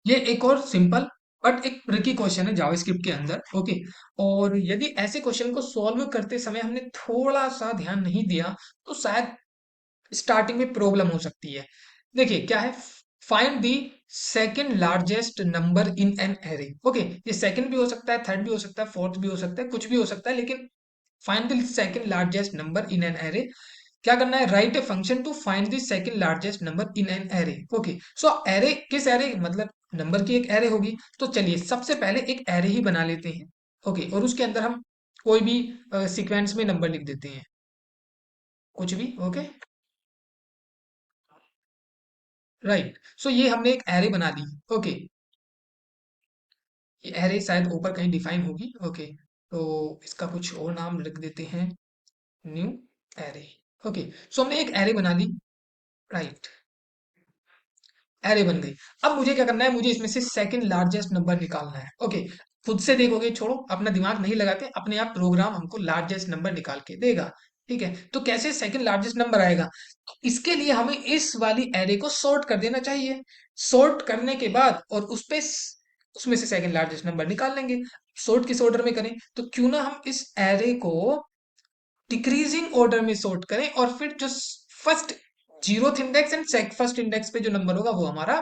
ये एक और सिंपल बट एक ट्रिकी क्वेश्चन है जावास्क्रिप्ट के अंदर। ओके, और यदि ऐसे क्वेश्चन को सॉल्व करते समय हमने थोड़ा सा ध्यान नहीं दिया तो शायद स्टार्टिंग में प्रॉब्लम हो सकती है। देखिए क्या है, find the second largest number in an array. Okay, ये सेकंड भी हो सकता है, थर्ड भी हो सकता है, फोर्थ भी हो सकता है, कुछ भी हो सकता है, लेकिन find the second largest number in an array. क्या करना है, write a function to find the second largest number in an array. Okay, so array किस एरे, मतलब नंबर की एक एरे होगी। तो चलिए सबसे पहले एक एरे ही बना लेते हैं। ओके, और उसके अंदर हम कोई भी सीक्वेंस में नंबर लिख देते हैं, कुछ भी। ओके, राइट, सो ये हमने एक एरे बना ली। ओके, ये एरे शायद ऊपर कहीं डिफाइन होगी। ओके, तो इसका कुछ और नाम लिख देते हैं, न्यू एरे। ओके, सो हमने एक एरे बना ली। राइट, एरे बन गई। अब मुझे क्या करना है, मुझे इसमें से सेकंड लार्जेस्ट नंबर निकालना है। ओके, खुद से देखोगे, छोड़ो अपना दिमाग नहीं लगाते, अपने आप प्रोग्राम हमको लार्जेस्ट नंबर निकाल के देगा। ठीक है, तो कैसे सेकंड लार्जेस्ट नंबर आएगा, तो इसके लिए हमें इस वाली एरे को सॉर्ट कर देना चाहिए। सॉर्ट करने के बाद और उसमें से सेकंड लार्जेस्ट नंबर निकाल लेंगे। सॉर्ट किस ऑर्डर में करें, तो क्यों ना हम इस एरे को डिक्रीजिंग ऑर्डर में सॉर्ट करें, और फिर जो first zeroth index and first index पे जो नंबर होगा वो हमारा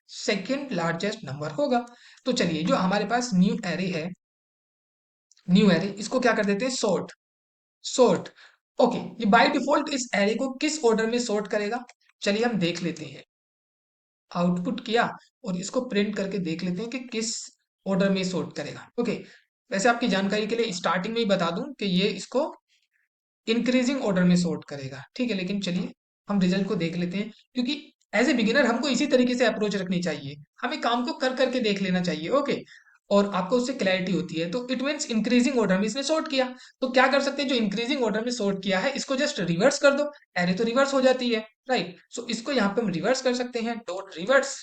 सेकंड लार्जेस्ट नंबर होगा। तो चलिए जो हमारे पास न्यू एरे है, न्यू एरे इसको क्या कर देते हैं, सॉर्ट। सॉर्ट, ओके, ये बाय डिफॉल्ट इस एरे को किस ऑर्डर में सॉर्ट करेगा, चलिए हम देख लेते हैं। आउटपुट किया और इसको प्रिंट करके देख लेते हैं कि किस ऑर्डर में सॉर्ट करेगा। ओके, वैसे आपकी जानकारी के लिए स्टार्टिंग में ही बता दूं कि ये इसको इंक्रीजिंग ऑर्डर में सॉर्ट करेगा। ठीक है, लेकिन चलिए हम रिजल्ट को देख लेते हैं, क्योंकि एज ए बिगिनर हमको इसी तरीके से अप्रोच रखनी चाहिए, हमें काम को कर करके देख लेना चाहिए। ओके, और आपको उससे क्लैरिटी होती है। तो इट मीन्स इंक्रीजिंग ऑर्डर में इसने सॉर्ट किया। तो क्या कर सकते हैं, जो इंक्रीजिंग ऑर्डर में सॉर्ट किया है इसको जस्ट रिवर्स कर दो, एरे तो रिवर्स हो जाती है। राइट, सो इसको यहाँ पे हम रिवर्स कर सकते हैं, dot reverse,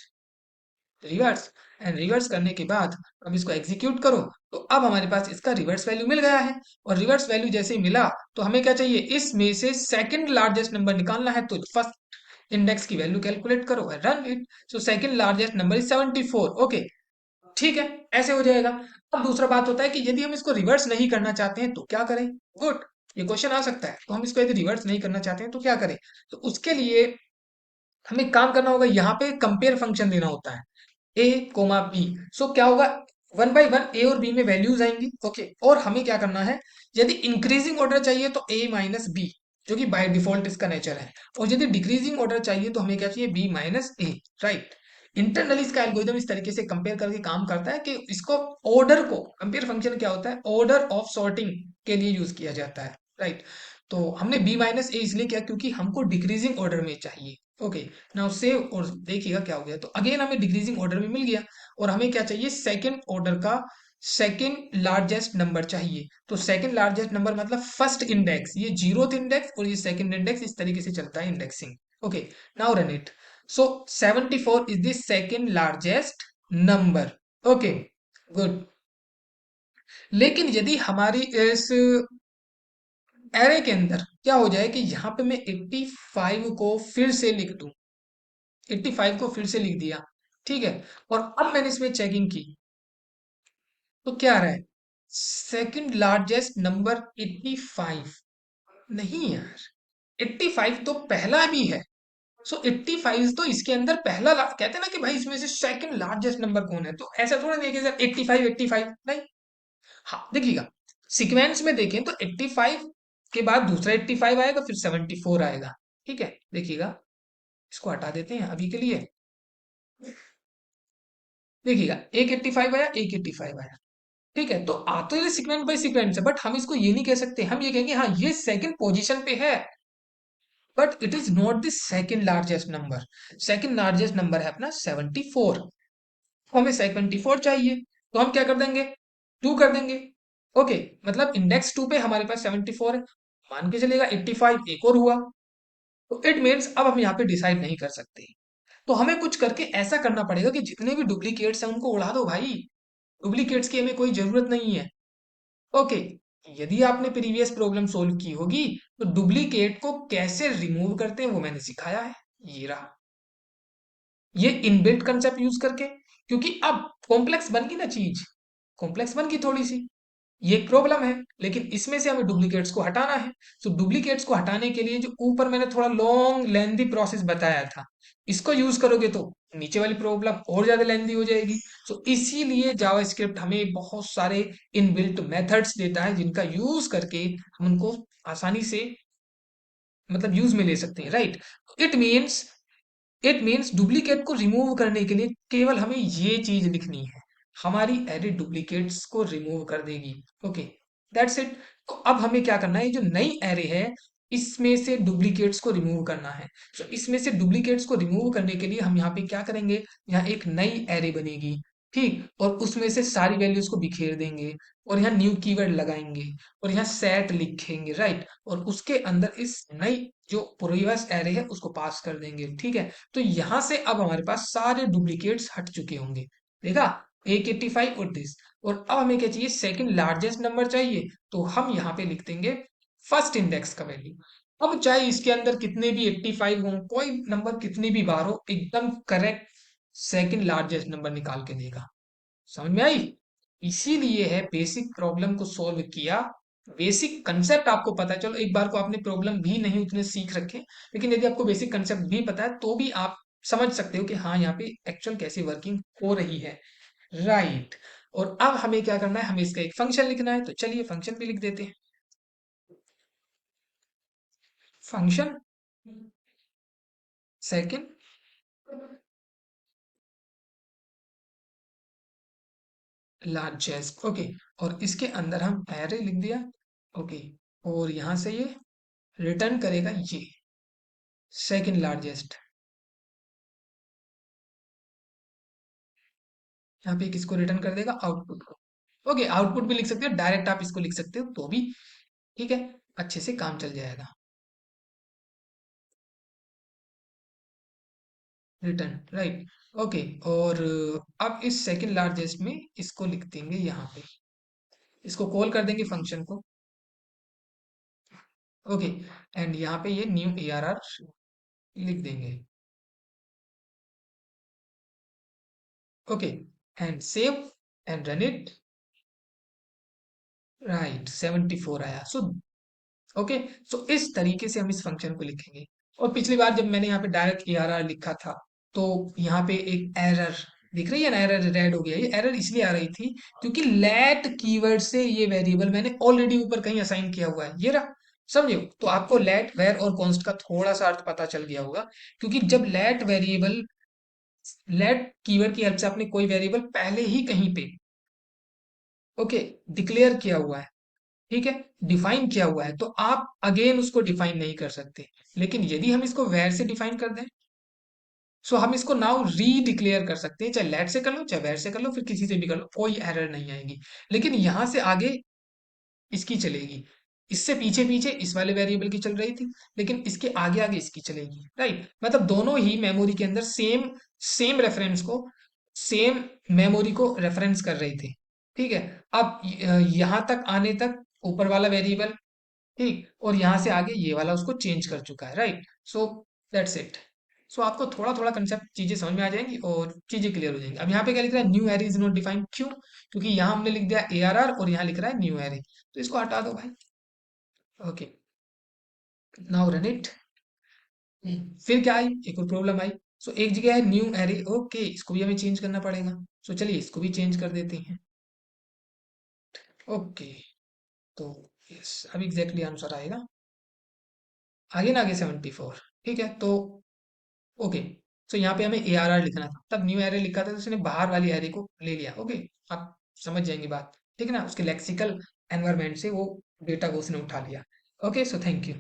reverse, and reverse करने के बाद अब इसको एग्जीक्यूट करो। तो अब हमारे पास इसका रिवर्स वैल्यू मिल गया है। और रिवर्स वैल्यू जैसे ही मिला तो हमें क्या चाहिए, इसमें से सेकंड लार्जेस्ट नंबर निकालना है। तो फर्स्ट इंडेक्स की वैल्यू कैलकुलेट करो, run it. So second largest number is 74। Okay, ठीक है, ऐसे हो जाएगा। अब दूसरा बात होता है कि यदि हम इसको रिवर्स नहीं करना चाहते हैं तो क्या करें। गुड, ये क्वेश्चन आ सकता है, तो हम इसको यदि रिवर्स नहीं करना चाहते हैं तो क्या करें। तो उसके लिए हमें काम करना होगा, यहाँ पे कंपेयर फंक्शन देना होता है, ए कोमा बी। सो क्या होगा, वन बाई वन ए और बी में वैल्यूज आएंगी। ओके, और हमें क्या करना है, यदि इंक्रीजिंग ऑर्डर चाहिए तो ए माइनस बी, जो कि बाय डिफॉल्ट इसका नेचर है। और यदि डिक्रीजिंग ऑर्डर चाहिए तो हमें क्या चाहिए, बी माइनस ए। राइट, इंटरनली इसका एल्गोरिदम इस तरीके से कंपेयर करके काम करता है कि इसको ऑर्डर को, कंपेयर फंक्शन क्या होता है, ऑर्डर ऑफ सॉर्टिंग के लिए यूज किया जाता है। राइट, तो हमने बी माइनस ए इसलिए किया क्योंकि हमको डिक्रीजिंग ऑर्डर में चाहिए। ओके, नाउ सेव और देखिएगा क्या हो गया। तो अगेन हमें डिक्रीजिंग ऑर्डर में मिल गया, और हमें क्या चाहिए, सेकंड ऑर्डर का सेकंड लार्जेस्ट नंबर चाहिए। तो सेकंड लार्जेस्ट नंबर मतलब फर्स्ट इंडेक्स, ये जीरोथ इंडेक्स और ये सेकंड इंडेक्स, इस तरीके से चलता है indexing. Okay, now run it. So 74 is the second largest number. Okay, good. लेकिन यदि हमारी इस एरे के अंदर क्या हो जाए कि यहाँ पे मैं 85 को फिर से लिख दूं, 85 को फिर से लिख दिया। ठीक है, और अब मैंने इसमें चेकिंग की तो क्या आ रहा है, सेकंड लार्जेस्ट नंबर 85। नहीं यार, 85 तो पहला भी है। सो 85 तो इसके अंदर पहला कहते हैं ना कि भाई इसमें से सेकंड लार्जेस्ट नंबर कौन है, तो ऐसा थोड़ा नहीं है कि सर 85 85 नहीं। हाँ देखिएगा, सीक्वेंस में देखें तो 85 के बाद दूसरा 85 आएगा, फिर 74 आएगा। ठीक है, देखिएगा, इसको हटा देते हैं अभी के लिए। देखिएगा, एक 85 आया, एक 85 आया। ठीक है, तो आते हुए सीक्वेंस बाय सीक्वेंस है, बट हम इसको ये नहीं कह सकते, हम ये कहेंगे हाँ ये सेकंड पोजीशन पे है, but it is not the second largest number. Second largest number है अपना 74, तो हमें 74 चाहिए, तो हम क्या कर देंगे, 2 कर देंगे। ओके, मतलब इंडेक्स 2 पे हमारे पास 74 है, मान के चलेगा 85 एक और हुआ। तो इट मीन्स अब हम यहाँ पे डिसाइड नहीं कर सकते, तो हमें कुछ करके ऐसा करना पड़ेगा कि जितने भी डुप्लीकेट्स हैं उनको उड़ा दो भाई, डुप्लीकेट्स की हमें कोई जरूरत नहीं है। ओके, यदि आपने प्रीवियस प्रॉब्लम सोल्व की होगी तो डुप्लीकेट को कैसे रिमूव करते हैं वो मैंने सिखाया है, ये रहा, ये इनबिल्ट कंसेप्ट यूज करके। क्योंकि अब कॉम्प्लेक्स बन गई ना चीज, कॉम्प्लेक्स बन गई थोड़ी सी, ये एक प्रॉब्लम है। लेकिन इसमें से हमें डुप्लीकेट्स को हटाना है। तो डुप्लीकेट्स को हटाने के लिए जो ऊपर मैंने थोड़ा लॉन्ग लेंदी प्रोसेस बताया था, इसको यूज करोगे तो नीचे वाली प्रॉब्लम और ज्यादा लेंदी हो जाएगी। तो इसीलिए जावास्क्रिप्ट हमें बहुत सारे इनबिल्ट मेथड्स देता है, जिनका यूज करके हम उनको आसानी से मतलब यूज में ले सकते हैं, right. It means it means duplicate को रिमूव करने के लिए केवल हमें ये चीज लिखनी है, हमारी एरे डुप्लीकेट्स को रिमूव कर देगी। Okay, that's it. तो अब हमें क्या करना है, ये जो नई एरे है इसमें से डुप्लीकेट्स को रिमूव करना है। तो इसमें से डुप्लीकेट्स को रिमूव करने के लिए हम यहाँ पे क्या करेंगे, यहाँ एक नई एरे बनेगी, ठीक, और उसमें से सारी वैल्यूज को बिखेर देंगे, और यहाँ न्यू कीवर्ड लगाएंगे, और यहाँ सेट लिखेंगे, राइट, और उसके अंदर इस नई जो प्रीवियस एरे है उसको पास कर देंगे, ठीक है। तो यहां से अब हमारे पास सारे डुप्लीकेट्स हट चुके होंगे, देखा, 185 और दिस। और अब हमें क्या चाहिए, सेकंड लार्जेस्ट नंबर चाहिए। तो हम यहाँ पे लिख देंगे फर्स्ट इंडेक्स का वैल्यू। अब चाहे इसके अंदर कितने भी 85 हो, कोई नंबर कितनी भी बार हो, एकदम करेक्ट सेकंड लार्जेस्ट नंबर निकाल के देगा। समझ में आई। इसीलिए है बेसिक प्रॉब्लम को सॉल्व किया। बेसिक कंसेप्ट आपको पता है, चलो एक बार को आपने प्रॉब्लम भी नहीं उतने सीख रखे, लेकिन यदि आपको बेसिक कंसेप्ट भी पता है तो भी आप समझ सकते हो कि हाँ यहाँ पे एक्चुअल कैसे वर्किंग हो रही है, राइट। और अब हमें क्या करना है, हमें इसका एक फंक्शन लिखना है, तो चलिए फंक्शन भी लिख देते हैं। फंक्शन सेकंड लार्जेस्ट, ओके, और इसके अंदर हम एरे लिख दिया, ओके, और यहां से ये रिटर्न करेगा ये सेकंड लार्जेस्ट। यहाँ पे किसको रिटर्न कर देगा, आउटपुट को। ओके, आउटपुट भी लिख सकते हो, डायरेक्ट आप इसको लिख सकते हो तो भी ठीक है, अच्छे से काम चल जाएगा। Return, right, okay. और अब इस सेकंड लार्जेस्ट में इसको लिख देंगे यहाँ पे, इसको कॉल कर देंगे फंक्शन को, ओके। एंड यहाँ पे ये न्यू ARR लिख देंगे, okay, and save and run it, right, 74 आया। सो ओके, सो इस तरीके से हम इस फंक्शन को लिखेंगे। और पिछली बार जब मैंने यहाँ पे डायरेक्ट ARR लिखा था, तो यहाँ पे एक एरर दिख रही है ना, एरर रेड हो गया। ये एरर इसलिए आ रही थी क्योंकि लेट कीवर्ड से ये वेरिएबल मैंने ऑलरेडी ऊपर कहीं असाइन किया हुआ है, ये रहा, समझो। तो आपको लेट वेर और कॉन्स्ट का थोड़ा सा अर्थ पता चल गया होगा, क्योंकि जब लेट कीवर्ड की हेल्प से आपने कोई वेरिएबल पहले ही कहीं पे ओके डिक्लेयर किया हुआ है, ठीक है, डिफाइन किया हुआ है, तो आप अगेन उसको डिफाइन नहीं कर सकते। लेकिन यदि हम इसको वेर से डिफाइन कर दें, सो हम इसको नाउ री डिक्लेयर कर सकते हैं, चाहे लेट से कर लो, चाहे वेर से कर लो, फिर किसी से भी कर लो, कोई एरर नहीं आएगी। लेकिन यहां से आगे इसकी चलेगी, इससे पीछे पीछे इस वाले वेरिएबल की चल रही थी, लेकिन इसके आगे आगे इसकी चलेगी, राइट। मतलब दोनों ही मेमोरी के अंदर सेम सेम रेफरेंस को, सेम मेमोरी को रेफरेंस कर रही थी, ठीक है। अब यहां तक आने तक ऊपर वाला वेरिएबल, ठीक, और यहां से आगे ये वाला उसको चेंज कर चुका है, right. So that's it. So आपको थोड़ा थोड़ा कंसेप्ट चीजें समझ में आ जाएंगी और चीजें क्लियर हो जाएंगी। अब यहाँ पे क्या लिख रहा है, new array is not defined, क्यों, क्योंकि यहाँ हमने लिख दिया ARR और यहाँ लिख रहा है न्यू एरे, तो इसको हटा दो भाई, ओके। Now run it. फिर क्या आई, एक और प्रॉब्लम आई। सो एक जगह है न्यू एरे, ओके, इसको भी हमें चेंज करना पड़ेगा। सो चलिए इसको भी चेंज कर देते हैं, ओके। तो यस, अब एग्जैक्टली आंसर आएगा, आगे ना आगे 74, ठीक है। तो ओके, सो यहाँ पे हमें ARR लिखना था, तब न्यू एरे लिखा था तो उसने बाहर वाली एरे को ले लिया, ओके। आप समझ जाएंगे बात, ठीक है ना, उसके लेक्सिकल एनवायरमेंट से वो डेटा को उसने उठा लिया। Okay, so thank you.